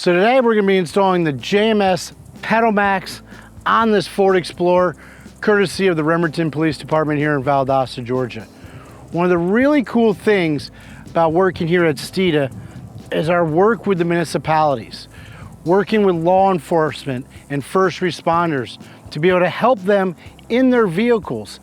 So today we're going to be installing the JMS PedalMAX on this Ford Explorer, courtesy of the Remington Police Department here in Valdosta, Georgia. One of the really cool things about working here at Steeda is our work with the municipalities, working with law enforcement and first responders to be able to help them in their vehicles.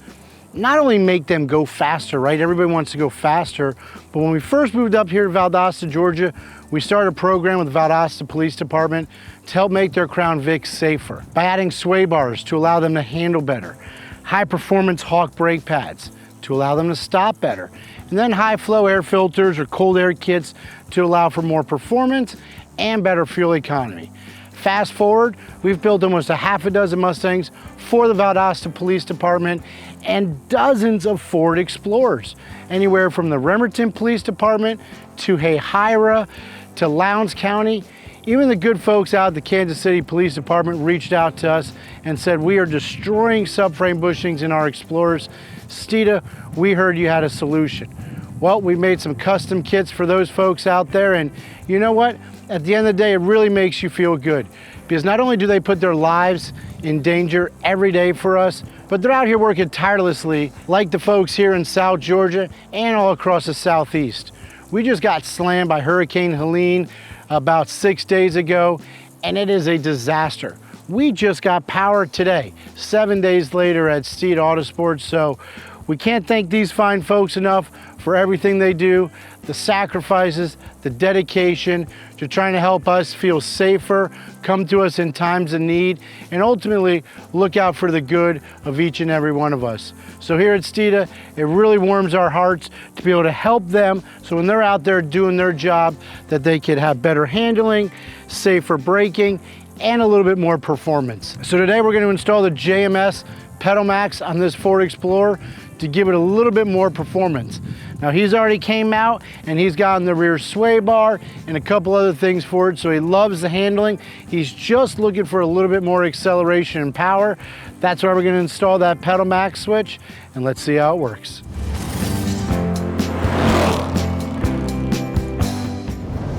Not only make them go faster, right? Everybody wants to go faster, but when we first moved up here to Valdosta, Georgia, we started a program with the Valdosta Police Department to help make their Crown Vics safer by adding sway bars to allow them to handle better, high performance Hawk brake pads to allow them to stop better, and then high flow air filters or cold air kits to allow for more performance and better fuel economy. Fast forward, we've built almost a half a dozen Mustangs for the Valdosta Police Department and dozens of Ford Explorers, anywhere from the Remington Police Department to Hayhira to Lowndes County. Even the good folks out at the Kansas City Police Department reached out to us and said, we are destroying subframe bushings in our Explorers. Steeda, we heard you had a solution. Well, we made some custom kits for those folks out there, and you know what? At the end of the day, it really makes you feel good, because not only do they put their lives in danger every day for us, but they're out here working tirelessly, like the folks here in South Georgia and all across the Southeast. We just got slammed by Hurricane Helene about 6 days ago, and it is a disaster. We just got power today, 7 days later at Steeda Autosports, so we can't thank these fine folks enough for everything they do, the sacrifices, the dedication to trying to help us feel safer, come to us in times of need, and ultimately look out for the good of each and every one of us. So here at Steeda, it really warms our hearts to be able to help them so when they're out there doing their job, that they could have better handling, safer braking, and a little bit more performance. So today we're going to install the JMS PedalMAX on this Ford Explorer to give it a little bit more performance. Now he's already came out and he's gotten the rear sway bar and a couple other things for it, so he loves the handling. He's just looking for a little bit more acceleration and power. That's why we're going to install that PedalMAX switch, and let's see how it works.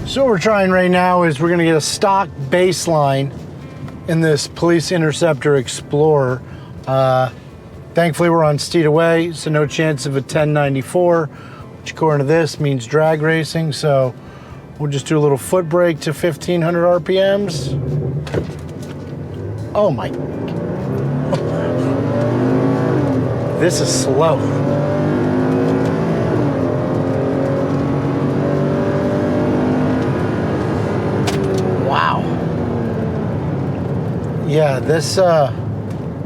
So what we're trying right now is we're going to get a stock baseline in this Police Interceptor Explorer. Thankfully we're on Steeda Way, so no chance of a 1094, which according to this means drag racing, so we'll just do a little foot brake to 1500 RPMs. Oh my, this is slow. Wow. Yeah, this,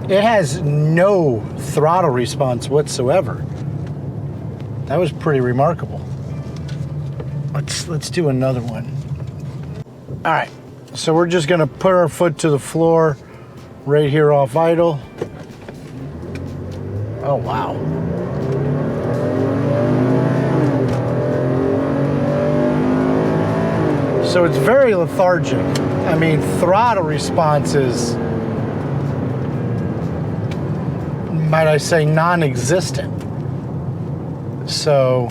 it has no throttle response whatsoever. That was pretty remarkable. Let's do another one. All right, so we're just gonna put our foot to the floor right here off idle. Oh, wow. So it's very lethargic. I mean, throttle response is, might I say, non-existent. So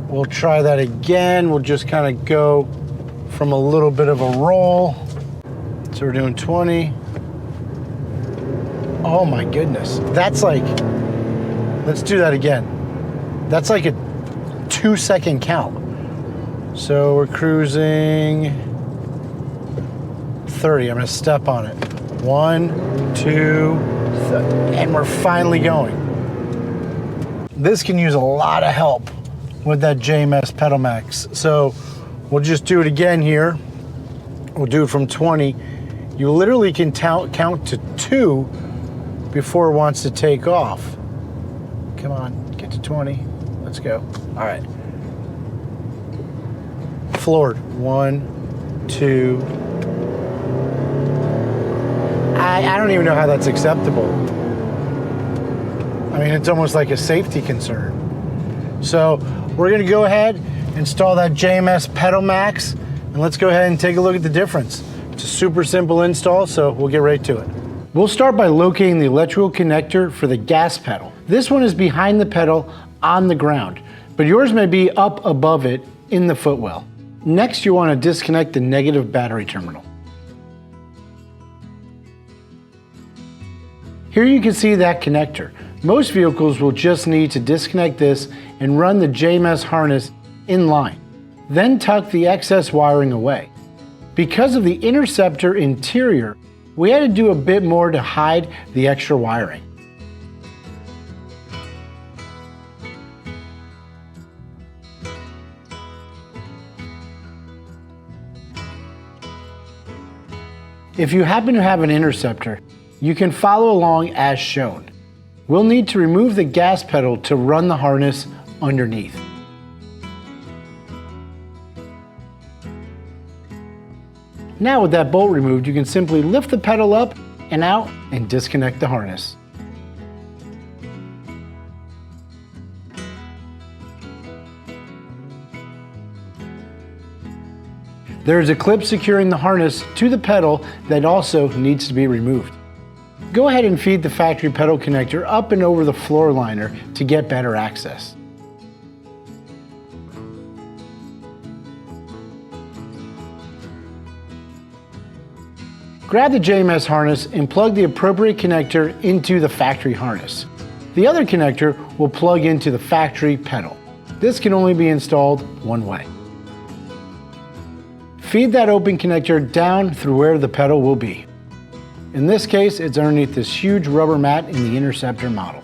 we'll try that again. We'll just kind of go from a little bit of a roll. So we're doing 20. Oh my goodness. That's like, let's do that again. That's like a 2-second count. So we're cruising 30. I'm gonna step on it. 1, 2, and we're finally going. This can use a lot of help with that JMS PedalMAX. So we'll just do it again here. We'll do it from 20. You literally can count to 2 before it wants to take off. Come on, get to 20. Let's go. All right. Floored. 1, 2. I don't even know how that's acceptable. I mean, it's almost like a safety concern. So we're gonna go ahead, install that JMS PedalMAX, and let's go ahead and take a look at the difference. It's a super simple install, so we'll get right to it. We'll start by locating the electrical connector for the gas pedal. This one is behind the pedal on the ground, but yours may be up above it in the footwell. Next, you want to disconnect the negative battery terminal. Here you can see that connector. Most vehicles will just need to disconnect this and run the JMS harness in line. Then tuck the excess wiring away. Because of the Interceptor interior, we had to do a bit more to hide the extra wiring. If you happen to have an Interceptor, you can follow along as shown. We'll need to remove the gas pedal to run the harness underneath. Now with that bolt removed, you can simply lift the pedal up and out and disconnect the harness. There is a clip securing the harness to the pedal that also needs to be removed. Go ahead and feed the factory pedal connector up and over the floor liner to get better access. Grab the JMS harness and plug the appropriate connector into the factory harness. The other connector will plug into the factory pedal. This can only be installed one way. Feed that open connector down through where the pedal will be. In this case, it's underneath this huge rubber mat in the Interceptor model.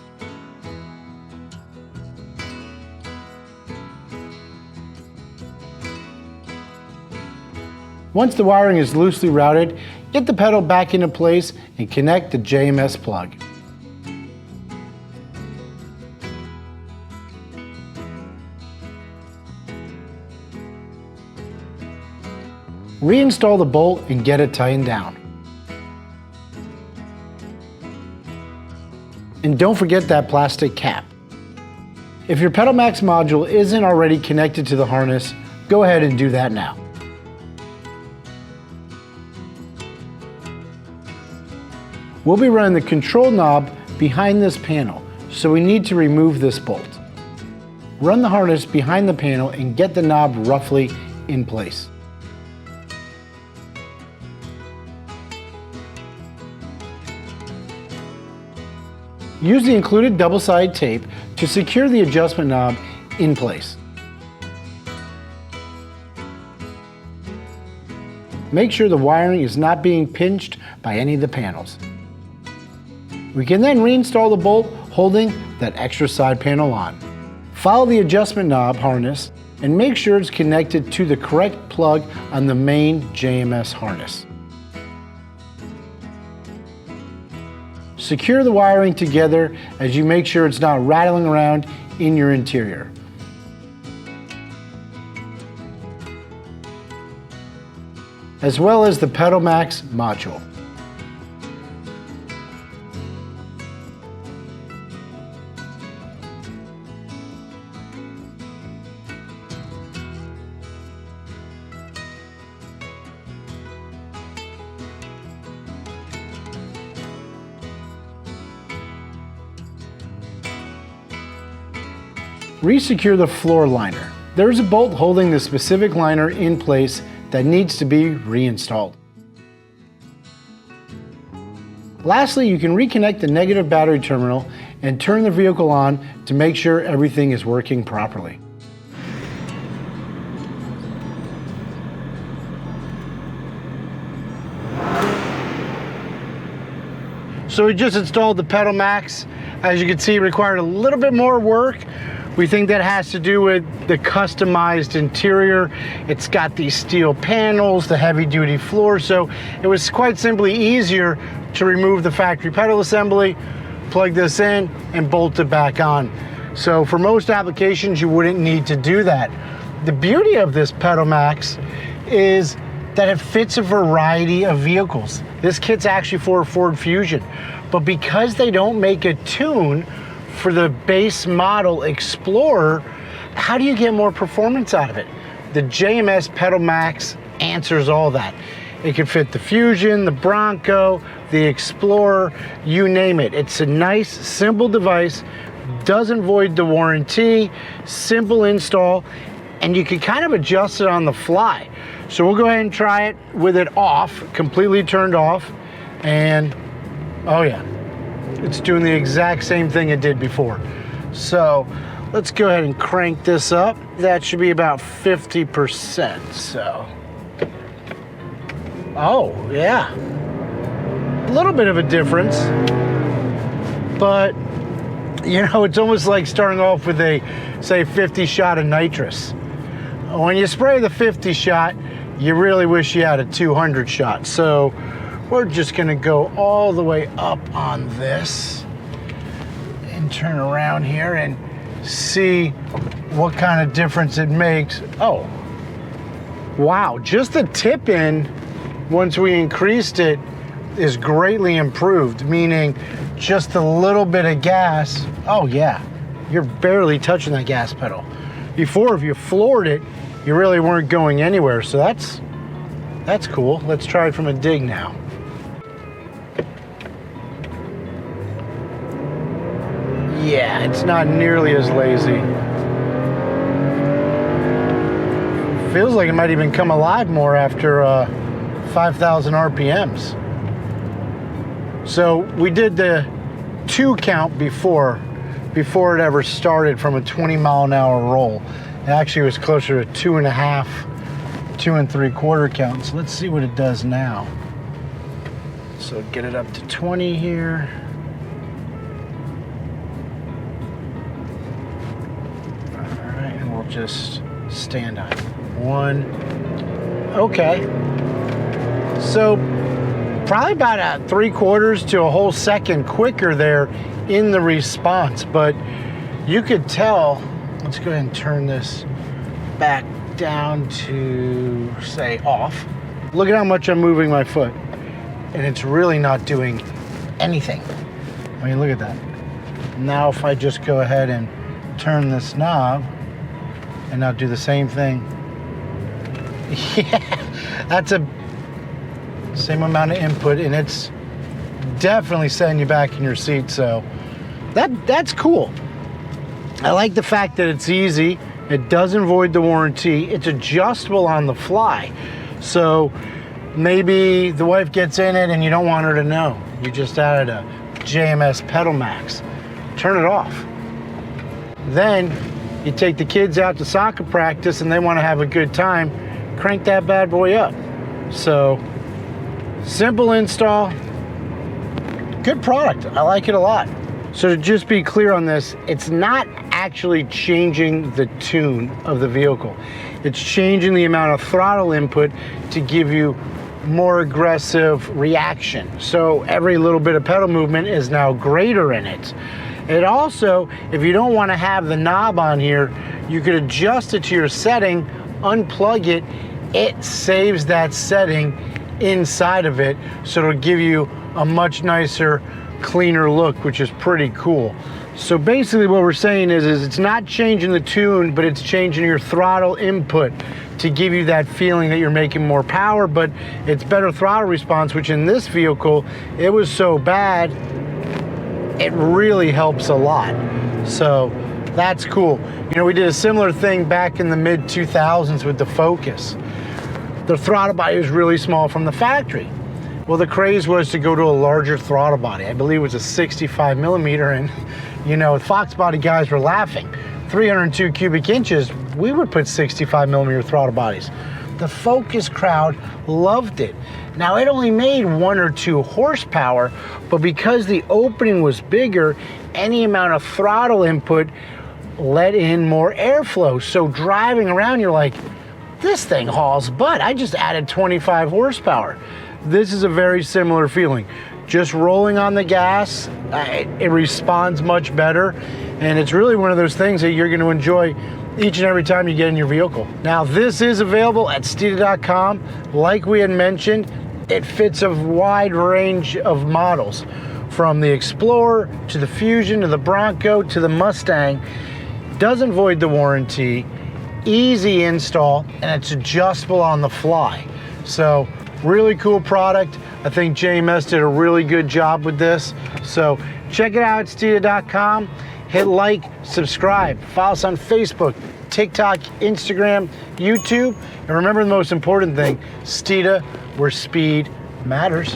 Once the wiring is loosely routed, get the pedal back into place and connect the JMS plug. Reinstall the bolt and get it tightened down. And don't forget that plastic cap. If your PedalMAX module isn't already connected to the harness, go ahead and do that now. We'll be running the control knob behind this panel, so we need to remove this bolt. Run the harness behind the panel and get the knob roughly in place. Use the included double-sided tape to secure the adjustment knob in place. Make sure the wiring is not being pinched by any of the panels. We can then reinstall the bolt holding that extra side panel on. Follow the adjustment knob harness and make sure it's connected to the correct plug on the main JMS harness. Secure the wiring together as you make sure it's not rattling around in your interior. As well as the PedalMAX module. Resecure the floor liner. There is a bolt holding the specific liner in place that needs to be reinstalled. Lastly, you can reconnect the negative battery terminal and turn the vehicle on to make sure everything is working properly. So we just installed the PedalMAX. As you can see, it required a little bit more work. We think that has to do with the customized interior. It's got these steel panels, the heavy duty floor, so it was quite simply easier to remove the factory pedal assembly, plug this in, and bolt it back on. So for most applications, you wouldn't need to do that. The beauty of this PedalMAX is that it fits a variety of vehicles. This kit's actually for a Ford Fusion, but because they don't make a tune for the base model Explorer, how do you get more performance out of it? The JMS PedalMAX answers all that. It can fit the Fusion, the Bronco, the Explorer, you name it. It's a nice, simple device, doesn't void the warranty, simple install, and you can kind of adjust it on the fly. So we'll go ahead and try it with it off, completely turned off, and oh yeah, it's doing the exact same thing it did before. So let's go ahead and crank this up. That should be about 50%, so. Oh, yeah. A little bit of a difference, but you know, it's almost like starting off with a, say, 50 shot of nitrous. When you spray the 50 shot, you really wish you had a 200 shot. So we're just gonna go all the way up on this and turn around here and see what kind of difference it makes. Oh, wow, just the tip in, once we increased it, is greatly improved, meaning just a little bit of gas. Oh yeah, you're barely touching that gas pedal. Before, if you floored it, you really weren't going anywhere. So that's cool. Let's try it from a dig now. Yeah, it's not nearly as lazy. Feels like it might even come alive more after 5,000 RPMs. So we did the 2 count before it ever started from a 20-mile-an-hour roll. It actually was closer to 2.5, 2 3/4 count. So let's see what it does now. So get it up to 20 here. All right, and we'll just stand on 1. Okay. So probably about a 3/4 to a whole second quicker there in the response, but you could tell. Let's go ahead and turn this back down to, say, off. Look at how much I'm moving my foot, and it's really not doing anything. I mean, look at that. Now if I just go ahead and turn this knob, and now do the same thing. Yeah, that's a same amount of input, and it's definitely setting you back in your seat. So that's cool. I like the fact that it's easy. It doesn't void the warranty. It's adjustable on the fly. So maybe the wife gets in it and you don't want her to know. You just added a JMS PedalMAX. Turn it off. Then you take the kids out to soccer practice and they want to have a good time. Crank that bad boy up. So simple install, good product. I like it a lot. So to just be clear on this, it's not actually changing the tune of the vehicle. It's changing the amount of throttle input to give you more aggressive reaction. So every little bit of pedal movement is now greater in it. It also, if you don't want to have the knob on here, you could adjust it to your setting, unplug it, it saves that setting inside of it, so it'll give you a much nicer, cleaner look, which is pretty cool. So basically what we're saying is it's not changing the tune, but it's changing your throttle input to give you that feeling that you're making more power, but it's better throttle response, which in this vehicle, it was so bad, it really helps a lot. So that's cool. You know, we did a similar thing back in the mid-2000s with the Focus. The throttle body was really small from the factory. Well, the craze was to go to a larger throttle body. I believe it was a 65 millimeter, and you know, Fox body guys were laughing. 302 cubic inches, we would put 65 millimeter throttle bodies. The Focus crowd loved it. Now, it only made 1 or 2 horsepower, but because the opening was bigger, any amount of throttle input let in more airflow. So driving around, you're like, this thing hauls butt. I just added 25 horsepower. This is a very similar feeling. Just rolling on the gas, it responds much better. And it's really one of those things that you're going to enjoy each and every time you get in your vehicle. Now, this is available at Steeda.com. Like we had mentioned, it fits a wide range of models, from the Explorer to the Fusion to the Bronco to the Mustang. Doesn't void the warranty, easy install, and it's adjustable on the fly. So really cool product. I think JMS did a really good job with this. So check it out at Steeda.com. hit like, subscribe, follow us on Facebook, TikTok, Instagram, YouTube, and remember the most important thing, Steeda, where speed matters.